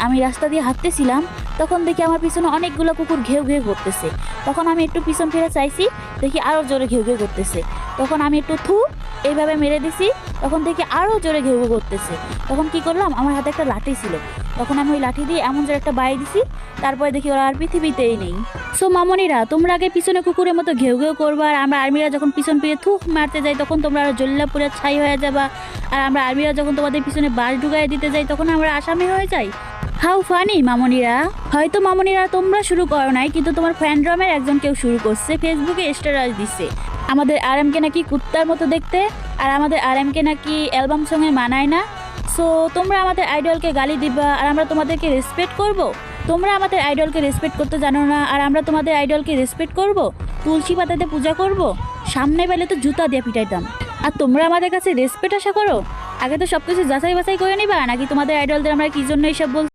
আমি রাস্তা দিয়ে হাঁটতেছিলাম, তখন দেখি আমার পিছনে অনেকগুলো কুকুর ঘেউ ঘেউ করতেছে। তখন আমি একটু পিছন ফিরে চাইছি, দেখি আরও জোরে ঘেউ ঘেউ করতেছে। তখন আমি একটু এইভাবে মেরে দিছি, তখন দেখি আরও জোরে ঘেউ ঘেউ করতেছে। তখন কি করলাম, আমার হাতে একটা লাঠি ছিল, তখন আমি ওই লাঠি দিয়ে এমন জোরে একটা বাড়ি দিছি, তারপরে দেখি ওরা আর পৃথিবীতেই নেই। সো মামনিরা, তোমরা আগে পিছনে কুকুরের মতো ঘেউ ঘেউ করবা, আর আমরা আর্মিরা যখন পিছন ফিরে মারতে যাই তখন তোমরা আরো জল্লাপুরে ছাই হয়ে যাবা, আর আমরা আর্মিরা যখন তোমাদের পিছনে বাস ঢুকাই দিতে যাই তখন আমরা আসামি হয়ে যাই। হাউ ফানি মামনিরা। হয়তো মামনিরা তোমরা শুরু করো নাই, কিন্তু তোমার ফ্যান্ড্রমের একজন কেউ শুরু করছে, ফেসবুকে স্ট্যাটাস দিচ্ছে আমাদের আরএমকে নাকি কুত্তার মতো দেখতে, আর আমাদের আরএমকে নাকি অ্যালবাম সঙ্গে মানায় না। সো তোমরা আমাদের আইডলকে গালি দিবা আর আমরা তোমাদেরকে রেসপেক্ট করব? তোমরা আমাদের আইডলকে রেসপেক্ট করতে জানো না, আর আমরা তোমাদের আইডলকে রেসপেক্ট করব? তুলসী পাতাতে পূজা করব? সামনে পেলে তো জুতা দিয়ে পিটাইতাম। আর তোমরা আমাদের কাছে রেসপেক্ট আশা করো? আগে তো সব কিছু যাচাই বাছাই করে নিবা, নাকি তোমাদের আইডলদের আমরা কি জন্য এইসব বল